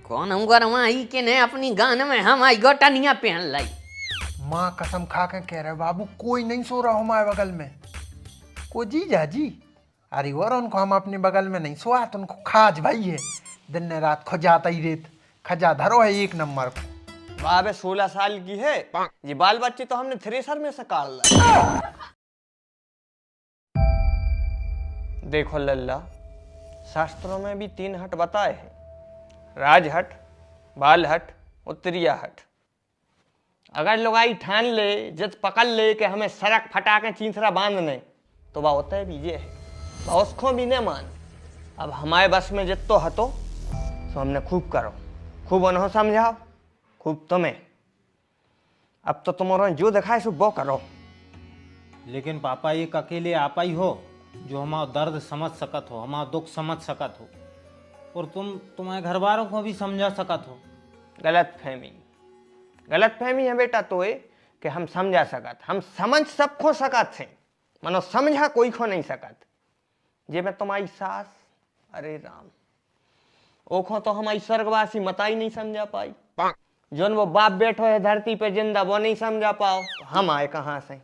कौन हम गरमा आई के ने अपनी गान में हम आई गोटनिया पहन लाई। माँ कसम खा के कह रहे बाबू कोई नहीं सो रहा हमारे बगल में। को जी जाजी अरे और उनको हम अपने बगल में नहीं सोआ तो उनको खाज भाई है दिन रात खजाता ही रेत खजा धरो है एक नंबर को। बाबे 16 साल की है ये बाल बच्चे तो हमने थ्रेसर में से काट ला। देखो लल्ला शास्त्रों में भी 3 हट बताए हैं, राजहट, बालहट, उत्तरीय हट। अगर लुगाई ठान ले जब पकड़ ले कि हमें सड़क फटा के चींथरा बांधने तो वह होता है बीजे है वह उसको भी नहीं मान। अब हमारे बस में जितो हतो तो हमने खूब करो, खूब उन्हों समझाओ, खूब तुम्हें। अब तो तुम्हारा जो दिखाए सो वो करो। लेकिन पापा एक अकेले आपा ही हो जो हमारा दर्द समझ सकत हो, हमारा दुख समझ सकत हो और तुम्हारे घर वालों को भी समझा सकत हो। गलत फहमी है बेटा तो ये कि हम समझा सकत, हम समझ सबको सकत हैं, मनो समझा कोई को नहीं सकत। जे मैं तुम्हारी सास, अरे राम ओखो तो हमारी स्वर्गवासी मता ही नहीं समझा पाई। जोन वो बाप बैठो है धरती पे जिंदा वो नहीं समझा पाओ हम आए कहाँ से।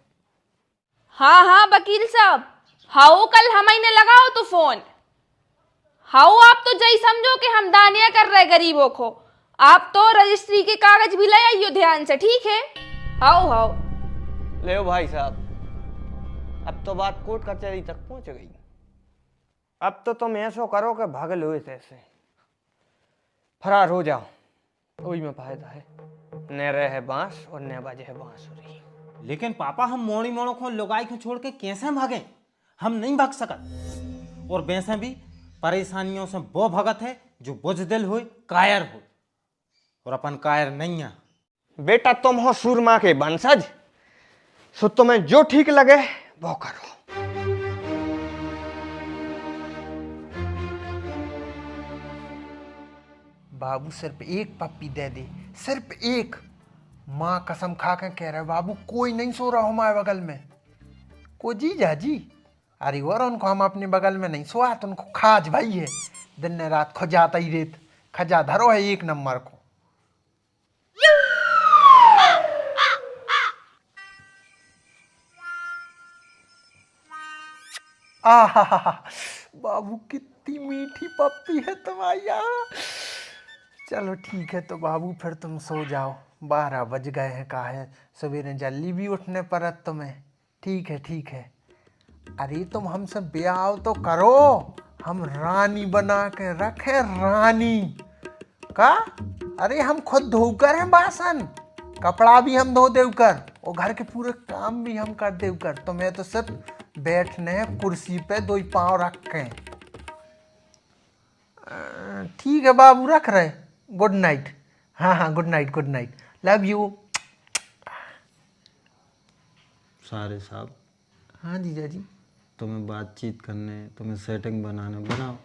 हाँ हाँ वकील साहब, हाउ कल हमारे लगाओ तो फोन। हाउ आप तो जय समझो कि हम दानिया कर रहे गरीबों को। आप तो रजिस्ट्री के कागज भी ले आइयो ध्यान से, ठीक है। हाउ हाउ ले भाई साहब, अब तो बात कोर्ट कचहरी तक पहुंच गई। अब तो तुम ऐसो करो कि भागल हुए ऐसे फरार हो जाओ, वही में फायदा है। न रहे बांस और न बजे है बांसुरी। लेकिन पापा हम मोड़ी मोड़ों को लुगाई को छोड़ के कैसे भागे? हम नहीं भाग सकत। और वैसे भी परेशानियों से वो भगत है जो बुजदिल हो, कायर हो, और अपन कायर नहीं है। बेटा तुम हो सूरमा के वंशज, सो तुम्हें जो ठीक लगे वो करो। बाबू सिर्फ एक पप्पी दे दे, सिर्फ एक। माँ कसम खा के कह रहे बाबू कोई नहीं सो रहा हमारे बगल में। को जी जाजी अरे और उनको हम अपने बगल में नहीं सोआ तो उनको खाज भाई है दिन रात खजाता ही रेत खजा धरो है एक नंबर को। आहा बाबू कितनी मीठी पप्पी है तुम्हारी। चलो ठीक है तो बाबू फिर तुम सो जाओ, 12 बज गए हैं का है, सवेरे जल्दी भी उठने पड़त तुम्हें। ठीक है ठीक है। अरे तुम हमसे ब्याह तो करो, हम रानी बना के रखे रानी का। अरे हम खुद धोकर हैं बासन, कपड़ा भी हम धो देवकर और घर के पूरे काम भी हम कर देवकर। तुम्हें तो सिर्फ बैठने कुर्सी पे 2 पाँव रख के। ठीक है बाबू रख रहे। Good night. हाँ हाँ good night good night, love you. सारे साहब। हाँ जीजा जी। तुम्हें बातचीत करने, तुम्हें सेटिंग बनाने बनाओ,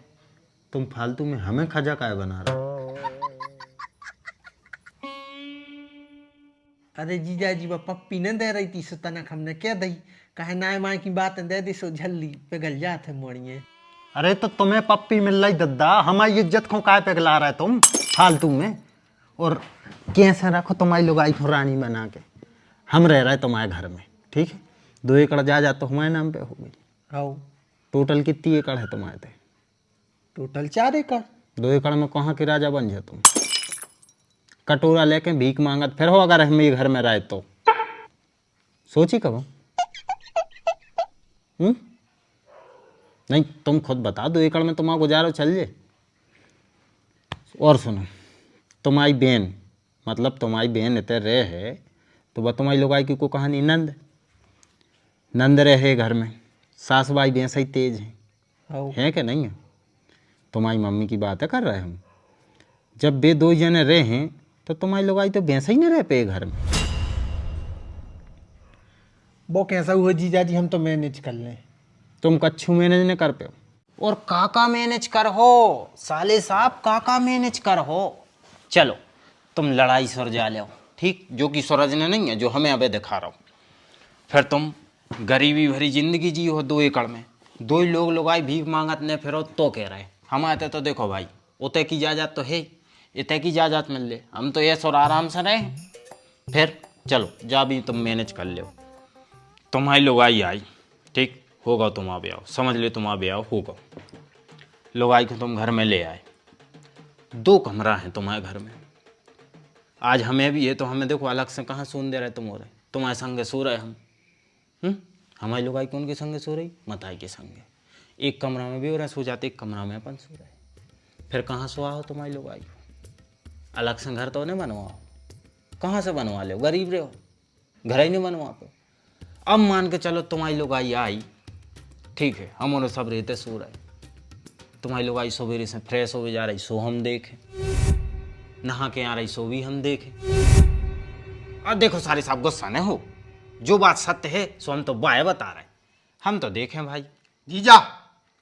तुम फालतू में हमें खजा काय बना रहे हो? अरे जीजा जी वो पप्पी न दे रही थी सो तनक हमने क्या दई, कहे नाय माय की बात दे दी सो झल्ली पिघल जाते मोड़िए। अरे तो तुम्हें पप्पी मिल रही दद्दा, हमारी इज्जत को काय पिघला रहा है तुम फालतू में? और कैसे रखो तुम्हारी लुगाई को रानी बना के, हम रह रहे तुम्हारे घर में, ठीक है। 2 एकड़ जा तो हमारे नाम पे हो गई। आओ टोटल कितनी एकड़ है तुम्हारे पे? टोटल 4 एकड़। 2 एकड़ में कहाँ की राजा बन जाए तुम? कटोरा लेके भीख मांगत फिर हो अगर हम ये घर में रहे तो। सोची कब? नहीं तुम खुद बता, 2 एकड़ में तुम्हारा गुजारा चल जाए? और सुनो, तुम्हारी बहन मतलब तुम्हारी बहन इतने रहे है तो वह तुम्हारी लोग की को कहानी नंद रहे घर में, सास भाई भैंस ही तेज है कि नहीं है? तुम्हारी मम्मी की बात है कर रहे हम। जब वे 2 जने रहे हैं तो तुम्हारी लोग तो भैंस ही नहीं रह पे घर में। वो कैसा हुआ जीजा जी, हम तो मैनेज कर लें। तुम कच्छू मैनेज नहीं कर पे और काका मैनेज कर हो साले साहब, काका मैनेज कर हो। चलो तुम लड़ाई सुलझा लो, ठीक, जो कि सुलझने नहीं है, जो हमें अबे दिखा रहा हूँ। फिर तुम गरीबी भरी जिंदगी जी हो 2 एकड़ में, 2 लोग लुगाई भीख मांगत ने फिरो तो कह रहे हम आते तो देखो भाई उते की इजाजत तो है, इतने की इजाज़त मिल ले, हम तो ऐश और आराम से रहे। फिर चलो जा भी तुम मैनेज कर लो। तुम्हारी लुगाई आई, ठीक होगा, तुम आ ब्याह समझ ले, तुम आ ब्याह होगा। लुगाई को तुम घर में ले आए, 2 कमरा है तुम्हारे घर में। आज हमें भी है तो हमें देखो अलग से कहाँ सोन दे रहे तुम, हो रहे तुम्हारे संगे सो रहे हम। हमारी लुगाई कौन के संगे सो रही? मताई के संगे। एक कमरा में भी हो रहे सो जाते, एक कमरा में अपन सो रहे। फिर कहाँ सोआ हो तुम्हारी लुगाई? अलग से घर तो नहीं बनवाओ, कहाँ से बनवा लो? गरीब रहे हो, घर ही नहीं बनवा पे। अब मान के चलो तुम्हारी लुगाई आई, ठीक है, हम उन्हें सब रहते सो रहे। तुम्हारी लुगाई सवेरे से फ्रेश हो जा रही, सो हम देखें, नहा के आ रही, सो भी हम देखें। और देखो सारे साहब गुस्सा नहीं हो, जो बात सत्य है सो हम तो बाय बता रहे, हम तो देखें भाई। जीजा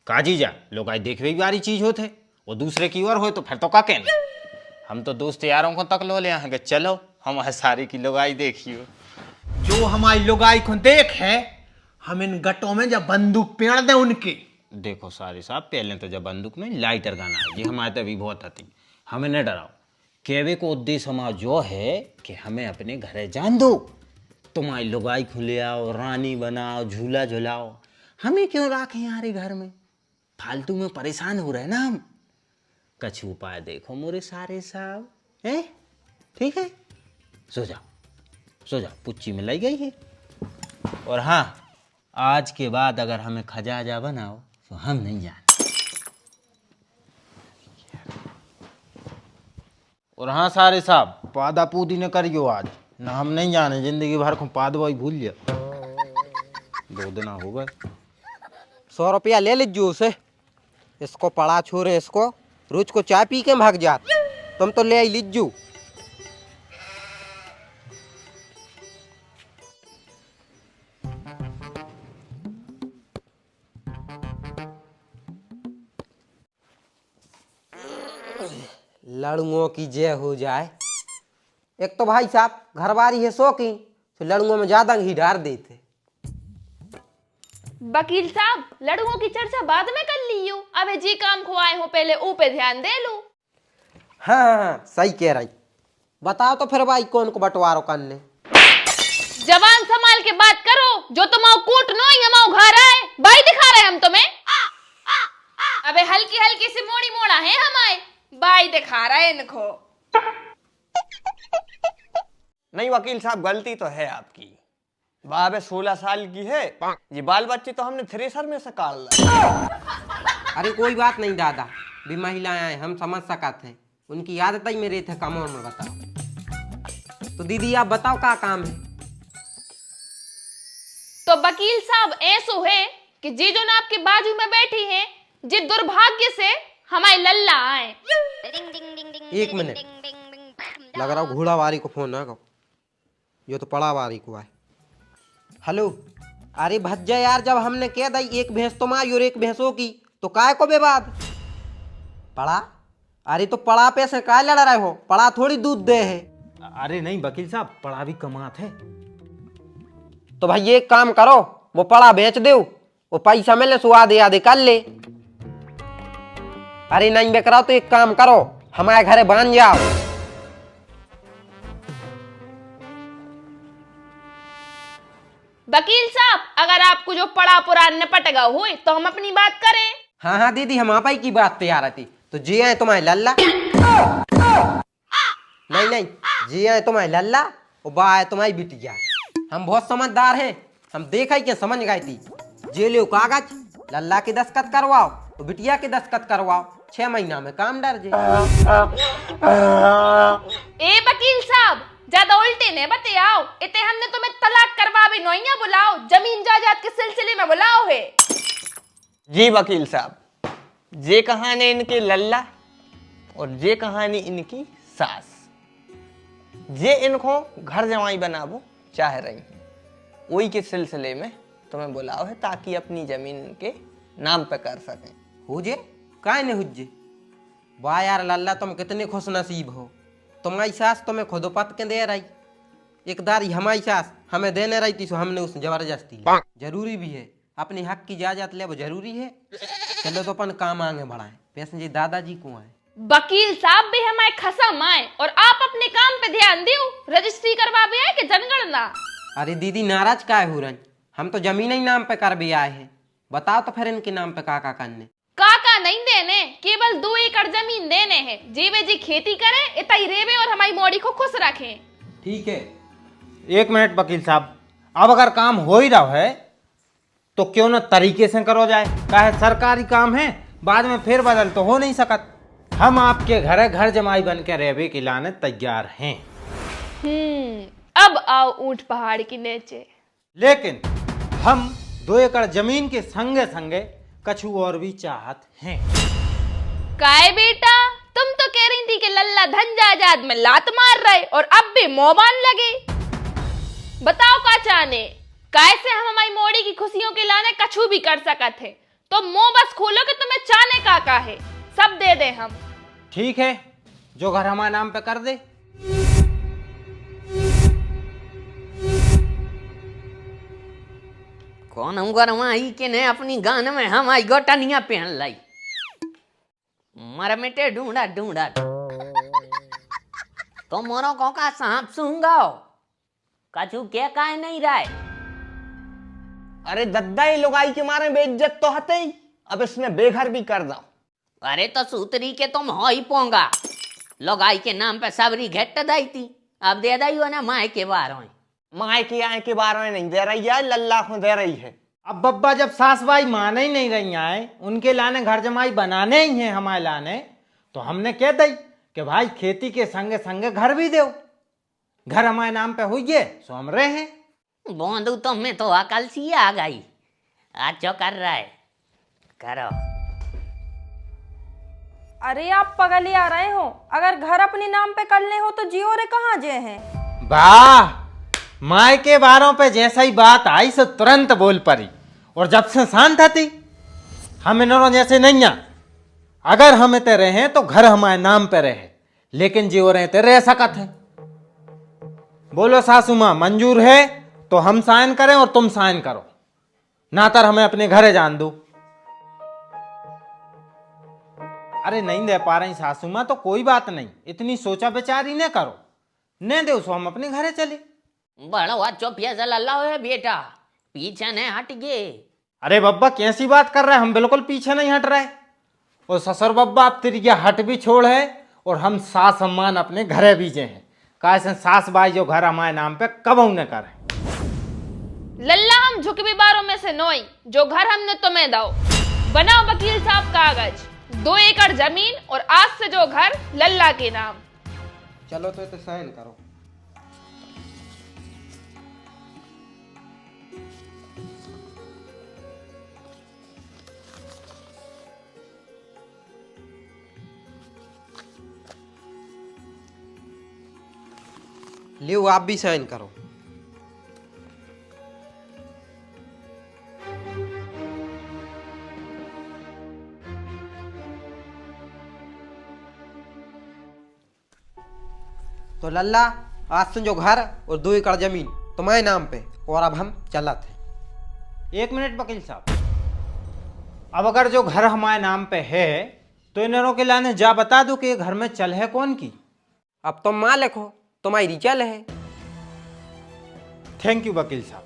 का जीजा? लुगाई देखवे की बारी चीज होते, वो दूसरे की ओर हो तो फिर तो का कहने। हम तो दोस्त यारों को तक लो ले आए कि चलो हमारे सारी की लुगाई देखियो। जो हमारी लुगाई को देख है, हम इन गटों में जब बंदूक पेड़ दे उनके। देखो सारे साहब, पहले तो जब बंदूक नहीं लाइटर गाना है जी, हमारे तो अभी बहुत आती, हमें न डराओ। कहवे को उद्देश्य हमारा जो है कि हमें अपने घरे जान दो, तुम्हारी लुगाई खुले आओ, रानी बनाओ, झूला झुलाओ, हमें क्यों रखें यार घर में? फालतू में परेशान हो रहे ना हम। कुछ उपाय देखो मोरे सारे साहब, है ठीक है? सो जाओ सो जाओ, पुच्ची में लाई गई है। और हाँ, आज के बाद अगर हमें खजाजा बनाओ तो हम नहीं जाने। और हाँ सारे साहब, पादा पूदी न करियो आज ना, हम नहीं जाने, जिंदगी भर को पादवा ही भूल जा। 2 दिन हो गए। 100 रुपया ले लीजिए उसे, इसको पड़ा छोरे, इसको रोज को चाय पी के भाग जात, तुम तो ले आई लीजिए। लड़ुओं की जय हो जाए। एक तो भाई साहब घरवारी है सो की, तो लड़ुओं में ज्यादा घी डाल देते। वकील साहब, लड़ुओं की चर्चा बाद में कर लियो, अबे जी काम को आए हो, पहले ऊ पे ध्यान दे लो। हाँ, सही कह रही। बताओ तो फिर भाई कौन को बंटवारो करने? जवान संभाल के बात करो, जो तुम्हारा कूट नो ही हमारा घर आए, भाई दिखा रहे हम तुम्हें। अबे हल्की हल्की सी मोड़ी मोड़ा है हमारे, भाई दिखा रहे इनको। नहीं वकील साहब, गलती तो है आपकी। बाबे 16 साल की है, ये बाल बच्चे तो हमने थ्रेसर में से काट ला। अरे कोई बात नहीं दादा, भी महिलाएं आए हम समझ सकते हैं, उनकी आदत ही मेरे थे कम उम्र में। बताओ तो दीदी आप बताओ क्या काम है? तो वकील साहब ऐसो है कि जी जो ना आपके बाजू में बैठी हैं, जी दुर्भाग्य से हमारे लल्ला आए। 1 मिनट, लग रहा घोड़ा वारी को फोन ना करो, ये तो पड़ा वारी को आए। हेलो, अरे भज्जा यार, जब हमने कह दी 1 भैंस तुम्हारी और 1 भैंसों की, तो काय को विवाद पड़ा? अरे तो पड़ा पे से काय लड़ रहे हो? पड़ा थोड़ी दूध दे है। अरे नहीं वकील साहब, पड़ा भी कमात है। तो भाई एक काम करो, वो पड़ा बेच दो, वो पैसा मिले स्वाद याद कर ले। अरे नहीं बेच रहा तो एक काम करो, हमारे घरे बांध जाओ। वकील साहब, अगर आपको जो पड़ा पुरान निपट गया हुए तो हम अपनी बात करें। हाँ हाँ दीदी, हम आप ही की बात पे आ रही थी। तो जी आए तुम्हारे लल्ला, नहीं नहीं, जी आए तुम्हारे लल्ला और बा आए तुम्हारी बिटिया। हम बहुत समझदार हैं, हम देखा ही क्या समझ गए थी। जे लो कागज, लल्ला के दस्तखत करवाओ और बिटिया के दस्तखत करवाओ, 6 महीना में काम डर जे। ए वकील साहब, ज्यादा उल्टे ने बताओ, इतने हमने तुम्हें तलाक करवा भी नोइया बुलाओ, जमीन जायदाद के सिलसिले में बुलाओ है। जी वकील साहब, ये कहानी इनके लल्ला और ये कहानी इनकी सास, ये इनको घर जमाई बनाबो चाह रही हैं, वही के सिलसिले में तुम्हें बुलाओ है, ताकि अपनी जमीन के नाम पे कर सकें। हो जे काय नहीं हुज्जे। वाह यार लल्ला, तुम कितने खुश नसीब हो, तुम्हारी सास तुम्हें खुद पत के दे रही। एक दारी हमारी सास हमें देने रही थी, सो हमने उस जबरदस्ती ली। जरूरी भी है, अपने हक की इजाजत ले वो जरूरी है। चलो तो अपन काम आगे बढ़ाएं। पैसे जी दादाजी को आए। वकील साहब भी हमारे खसम आए और आप अपने काम पे ध्यान दियो। रजिस्ट्री करवा भी आए कि जनगणना। अरे दीदी नाराज काहे हो रही? हम तो जमीन ही नाम पे कर भी आए हैं। बताओ तो फिर इनके नाम पे काका करने। काका नहीं देने, केवल 2 एकड़ जमीन देने हैं। जीवे जी खेती करे, इतई रेवे और हमारी मोड़ी को खुश रखें। ठीक है, 1 मिनट वकील साहब, अब अगर काम हो ही रहा है तो क्यों ना तरीके से करो जाए। काहे सरकारी काम है, बाद में फेर बदल तो हो नहीं सकत। हम आपके घर जमाई बन के रहबे के लाने तैयार हैं। अब आओ ऊंट पहाड़ के नीचे। लेकिन हम 2 एकड़ जमीन के संगे संगे कछु और भी चाहत हैं। काय बेटा, तुम तो कह रही थी कि लल्ला धन जायदाद में लात मार रहे और अब भी मोबान लगे। बताओ का चाहने? काय से हम हमारी मोड़ी की खुशियों के लाने कछु भी कर सकत है। तो मुंह बस खोलो कि तुम्हें चाहने का है, सब दे दे हम। ठीक है, जो घर हमारे नाम पे कर दे। कौन हम गरमाई के ने अपनी गान में हम आई गोटनिया पहन लाई। मर मिटे ढूंढा ढूंढा तो मोरो को का सांप सूंगाओ कछु क्या काय नहीं रहा है। अरे दद्दा, ये लुगाई के मारे बेइज्जत तो हते ही, अब इसने बेघर भी कर दो। अरे तो सूतरी के तुम हो ही पोंगा। लोगाई के नाम पे सबरी घेट दाई थी, अब दे दाई हो ना माए के बार हो। माए के आए के बारे में नहीं दे रही है, लल्ला को दे रही है। अब बब्बा जब सास भाई माने ही नहीं रही आए, उनके लाने घर जमाई बनाने ही हैं हमारे लाने, तो हमने कह दी कि भाई खेती के संगे संगे घर भी दो। घर हमारे नाम पे हुई है सो हम रहे हैं। बोंदू तो मैं तो अकल सी आ गई। आज जो कर रहा है करो। अरे आप पगली आ रहे हो? अगर घर अपने नाम पे करने हो तो जियो रे कहाँ जे हैं? वाह, माए के बारों पे जैसा ही बात आई सो तुरंत बोल पड़ी, और जब से शांत थी। हम इन्होंने जैसे नहीं आ, अगर हम इतने रहे तो घर हमारे नाम पे रहे, लेकिन जियो रहे ते रह सकत है। बोलो सासू माँ, मंजूर है तो हम साइन करें और तुम साइन करो, ना तर हमें अपने घरे जान दो। अरे नहीं दे पा रही सासू माँ तो कोई बात नहीं, इतनी सोचा विचारी न करो, न दो सो हम अपने घरे चले। बड़ा अच्छो पिया लल्ला है बेटा, पीछे ने हट गए। अरे बब्बा कैसी बात कर रहे हैं, हम बिल्कुल पीछे नहीं हट रहे। और ससुर बब्बा अब तेरी ये हट भी छोड़ है, और हम सास सम्मान अपने घरे बीजे हैं। कैसे सास बाई जो घर हमारे नाम पे कब न करे। लल्ला, हम झुकबी बारों में से नोई, जो घर हमने तुम्हें दो। बनाओ वकील साहब कागज, 2 एकड़ जमीन और आज से जो घर लल्ला के नाम। चलो तो साइन करो। लियो आप भी साइन करो। तो लल्ला, आज से जो घर और 2 एकड़ जमीन तुम्हारे नाम पे, और अब हम चलत हैं। 1 मिनट वकील साहब, अब अगर जो घर हमारे नाम पे है तो इन्हों के लाने जा बता दो कि ये घर में चल है कौन की। अब तुम मालिक हो, तुम्हारी चल है। थैंक यू वकील साहब।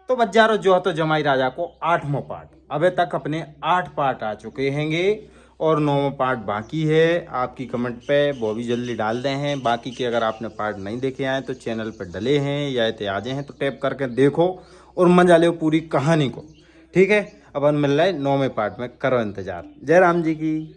तो बच्चारों, जो है तो जमाई राजा को 8वां पार्ट, अभी तक अपने 8 पार्ट आ चुके हैंगे और 9वां पार्ट बाकी है। आपकी कमेंट पे वो भी जल्दी डाल दें हैं। बाकी के अगर आपने पार्ट नहीं देखे आए तो चैनल पर डले हैं या इत्यादि हैं तो टैप करके देखो और मजा लो पूरी कहानी को। ठीक है, अब हम मिल रहे 9वें पार्ट में, करो इंतजार। जय राम जी की।